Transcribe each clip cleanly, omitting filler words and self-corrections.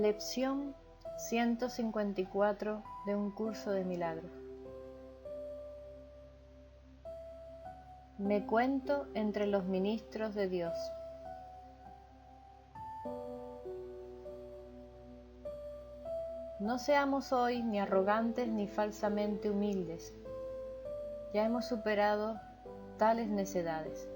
Lección 154 de un curso de milagros. Me cuento entre los ministros de Dios. No seamos hoy ni arrogantes ni falsamente humildes. Ya hemos superado tales necedades.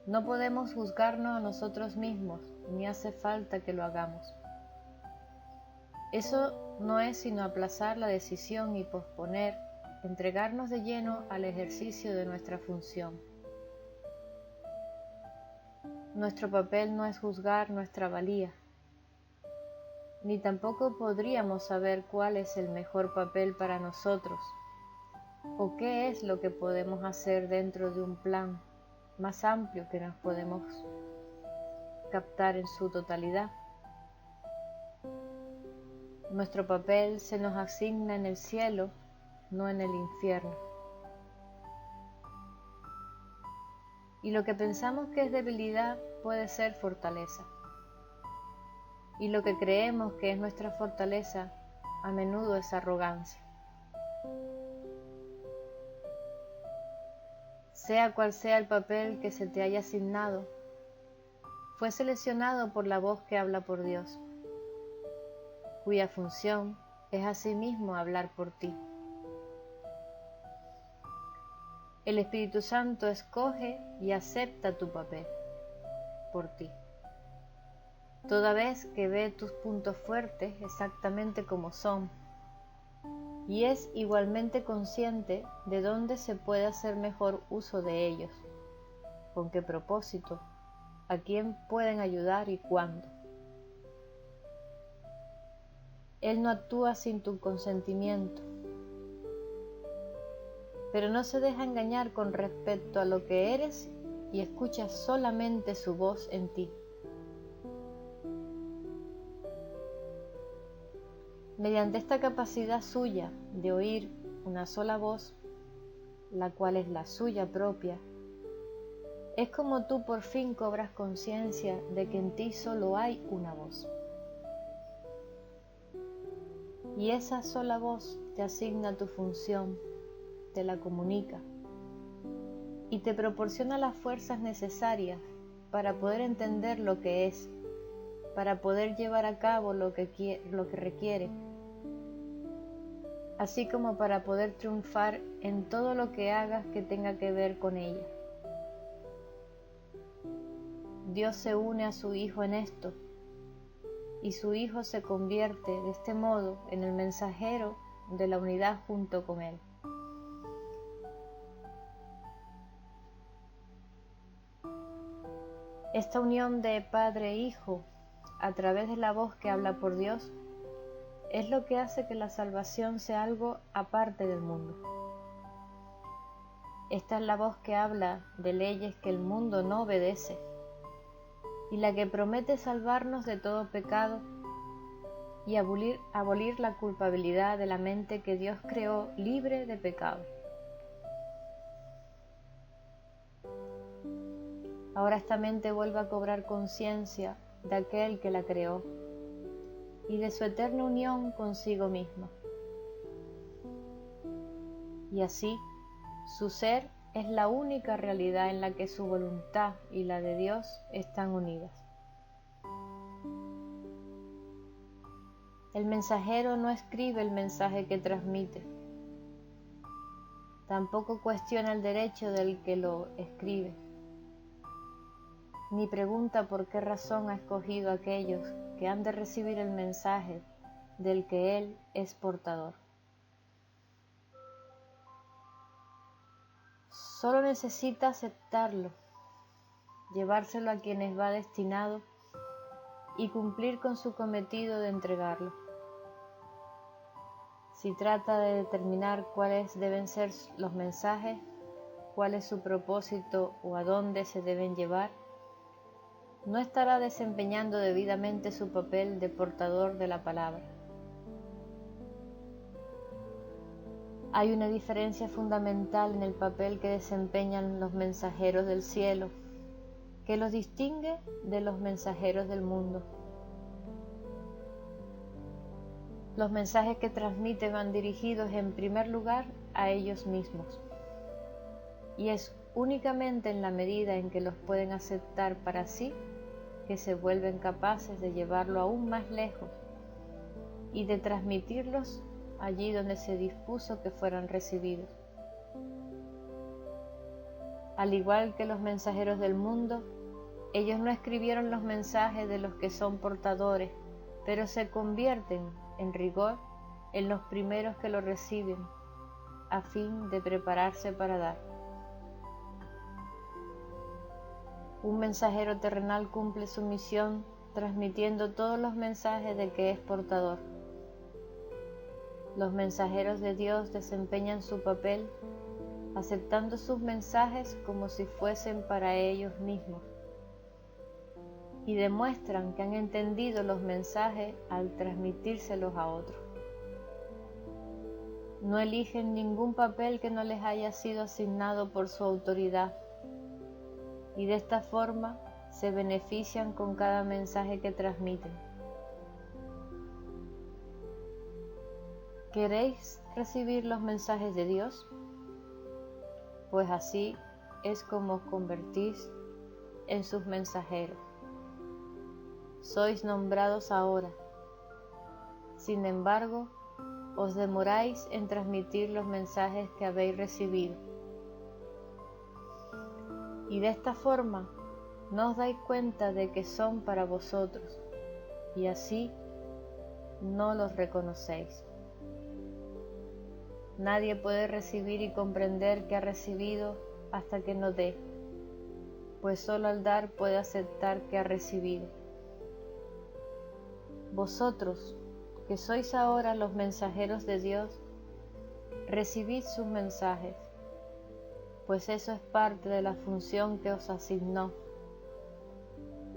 No podemos juzgarnos a nosotros mismos, ni hace falta que lo hagamos. Eso no es sino aplazar la decisión y posponer, entregarnos de lleno al ejercicio de nuestra función. Nuestro papel no es juzgar nuestra valía, ni tampoco podríamos saber cuál es el mejor papel para nosotros, o qué es lo que podemos hacer dentro de un plan más amplio que nos podemos captar en su totalidad. Nuestro papel se nos asigna en el cielo, no en el infierno. Y lo que pensamos que es debilidad puede ser fortaleza. Y lo que creemos que es nuestra fortaleza, a menudo es arrogancia. Sea cual sea el papel que se te haya asignado, fue seleccionado por la voz que habla por Dios, cuya función es asimismo hablar por ti. El Espíritu Santo escoge y acepta tu papel por ti, toda vez que ve tus puntos fuertes exactamente como son, y es igualmente consciente de dónde se puede hacer mejor uso de ellos, con qué propósito, a quién pueden ayudar y cuándo. Él no actúa sin tu consentimiento, pero no se deja engañar con respecto a lo que eres y escucha solamente su voz en ti. Mediante esta capacidad suya de oír una sola voz, la cual es la suya propia, es como tú por fin cobras conciencia de que en ti solo hay una voz. Y esa sola voz te asigna tu función, te la comunica y te proporciona las fuerzas necesarias para poder entender lo que es, para poder llevar a cabo lo que requiere, así como para poder triunfar en todo lo que hagas que tenga que ver con ella. Dios se une a su Hijo en esto, y su Hijo se convierte de este modo en el mensajero de la unidad junto con Él. Esta unión de Padre e Hijo, a través de la voz que habla por Dios, es lo que hace que la salvación sea algo aparte del mundo. Esta es la voz que habla de leyes que el mundo no obedece, y la que promete salvarnos de todo pecado y abolir la culpabilidad de la mente que Dios creó libre de pecado. Ahora esta mente vuelve a cobrar conciencia de aquel que la creó y de su eterna unión consigo misma. Y así, su ser es la única realidad en la que su voluntad y la de Dios están unidas. El mensajero no escribe el mensaje que transmite. Tampoco cuestiona el derecho del que lo escribe, ni pregunta por qué razón ha escogido a aquellos que han de recibir el mensaje del que él es portador. Solo necesita aceptarlo, llevárselo a quienes va destinado y cumplir con su cometido de entregarlo. Si trata de determinar cuáles deben ser los mensajes, cuál es su propósito o a dónde se deben llevar, no estará desempeñando debidamente su papel de portador de la palabra. Hay una diferencia fundamental en el papel que desempeñan los mensajeros del cielo, que los distingue de los mensajeros del mundo. Los mensajes que transmiten van dirigidos en primer lugar a ellos mismos, y es únicamente en la medida en que los pueden aceptar para sí que se vuelven capaces de llevarlo aún más lejos y de transmitirlos allí donde se dispuso que fueran recibidos. Al igual que los mensajeros del mundo, ellos no escribieron los mensajes de los que son portadores, pero se convierten, en rigor, en los primeros que lo reciben, a fin de prepararse para dar. Un mensajero terrenal cumple su misión transmitiendo todos los mensajes de que es portador. Los mensajeros de Dios desempeñan su papel aceptando sus mensajes como si fuesen para ellos mismos y demuestran que han entendido los mensajes al transmitírselos a otros. No eligen ningún papel que no les haya sido asignado por su autoridad y de esta forma se benefician con cada mensaje que transmiten. ¿Queréis recibir los mensajes de Dios? Pues así es como os convertís en sus mensajeros. Sois nombrados ahora. Sin embargo, os demoráis en transmitir los mensajes que habéis recibido. Y de esta forma no os dais cuenta de que son para vosotros, y así no los reconocéis. Nadie puede recibir y comprender que ha recibido hasta que no dé, pues solo al dar puede aceptar que ha recibido. Vosotros, que sois ahora los mensajeros de Dios, recibid sus mensajes, pues eso es parte de la función que os asignó.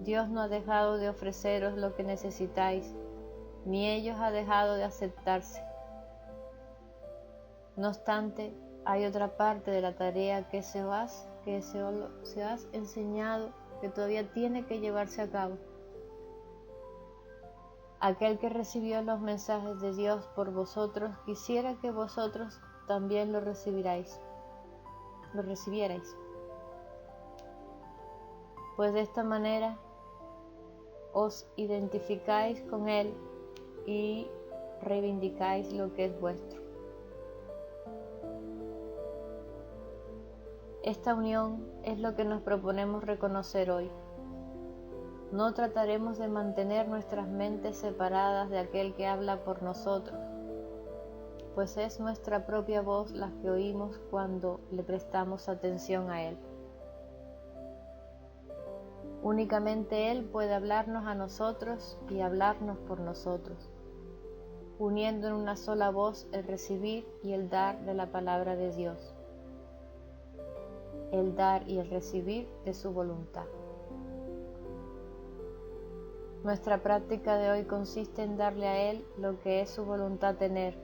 Dios no ha dejado de ofreceros lo que necesitáis, ni ellos ha dejado de aceptarse. No obstante, hay otra parte de la tarea que se os ha enseñado que todavía tiene que llevarse a cabo. Aquel que recibió los mensajes de Dios por vosotros quisiera que vosotros también lo recibierais. Pues de esta manera os identificáis con Él y reivindicáis lo que es vuestro. Esta unión es lo que nos proponemos reconocer hoy. No trataremos de mantener nuestras mentes separadas de aquel que habla por nosotros, pues es nuestra propia voz la que oímos cuando le prestamos atención a Él. Únicamente Él puede hablarnos a nosotros y hablarnos por nosotros, uniendo en una sola voz el recibir y el dar de la palabra de Dios, el dar y el recibir de su voluntad. Nuestra práctica de hoy consiste en darle a Él lo que es su voluntad tener,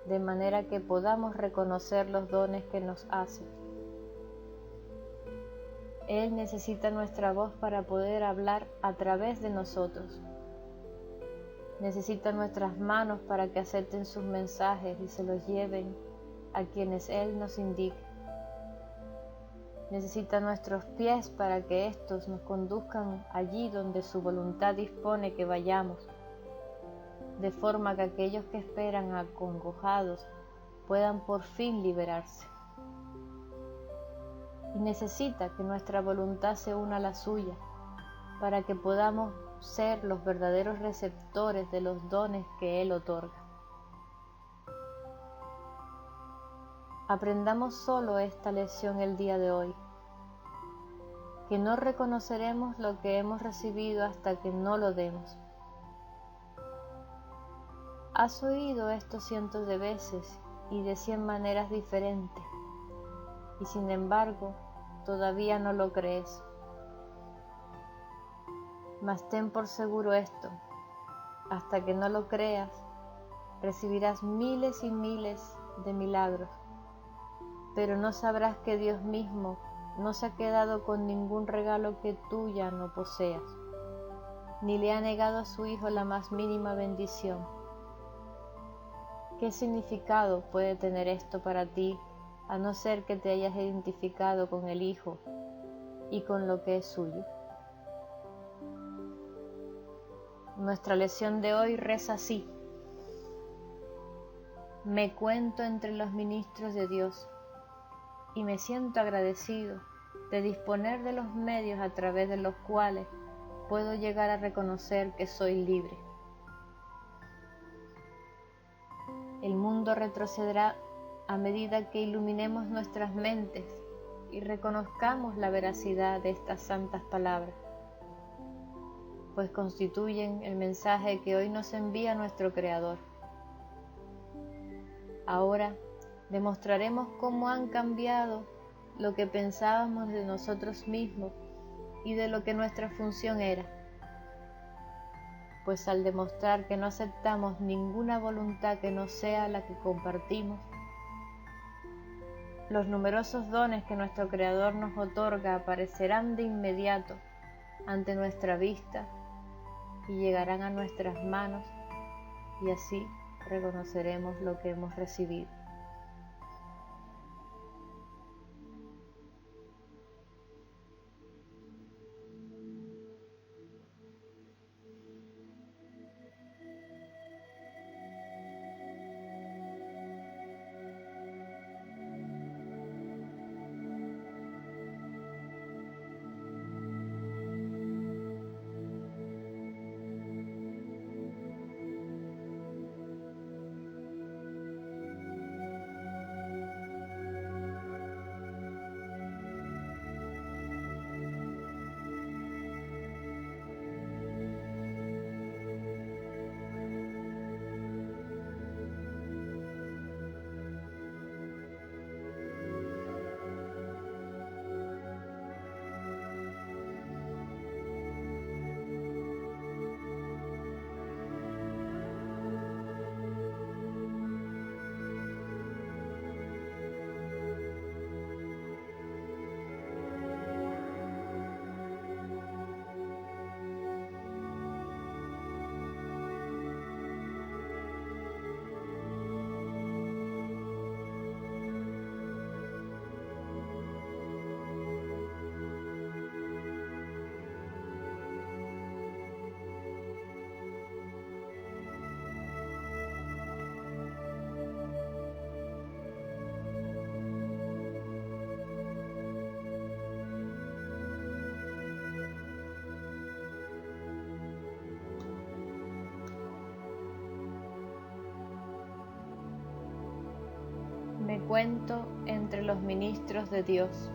de manera que podamos reconocer los dones que nos hace. Él necesita nuestra voz para poder hablar a través de nosotros. Necesita nuestras manos para que acepten sus mensajes y se los lleven a quienes Él nos indique. Necesita nuestros pies para que éstos nos conduzcan allí donde su voluntad dispone que vayamos, de forma que aquellos que esperan acongojados puedan por fin liberarse. Y necesita que nuestra voluntad se una a la suya, para que podamos ser los verdaderos receptores de los dones que Él otorga. Aprendamos solo esta lección el día de hoy, que no reconoceremos lo que hemos recibido hasta que no lo demos. Has oído esto cientos de veces y de 100 maneras diferentes, y sin embargo, todavía no lo crees. Mas ten por seguro esto, hasta que no lo creas, recibirás miles y miles de milagros, pero no sabrás que Dios mismo no se ha quedado con ningún regalo que tú ya no poseas. ni le ha negado a su hijo la más mínima bendición. ¿Qué significado puede tener esto para ti, a no ser que te hayas identificado con el hijo y con lo que es suyo? Nuestra lección de hoy reza así: me cuento entre los ministros de Dios y me siento agradecido de disponer de los medios a través de los cuales puedo llegar a reconocer que soy libre. El mundo retrocederá a medida que iluminemos nuestras mentes y reconozcamos la veracidad de estas santas palabras, pues constituyen el mensaje que hoy nos envía nuestro Creador. Ahora demostraremos cómo han cambiado lo que pensábamos de nosotros mismos y de lo que nuestra función era, pues al demostrar que no aceptamos ninguna voluntad que no sea la que compartimos, los numerosos dones que nuestro Creador nos otorga aparecerán de inmediato ante nuestra vista y llegarán a nuestras manos, y así reconoceremos lo que hemos recibido. Me cuento entre los ministros de Dios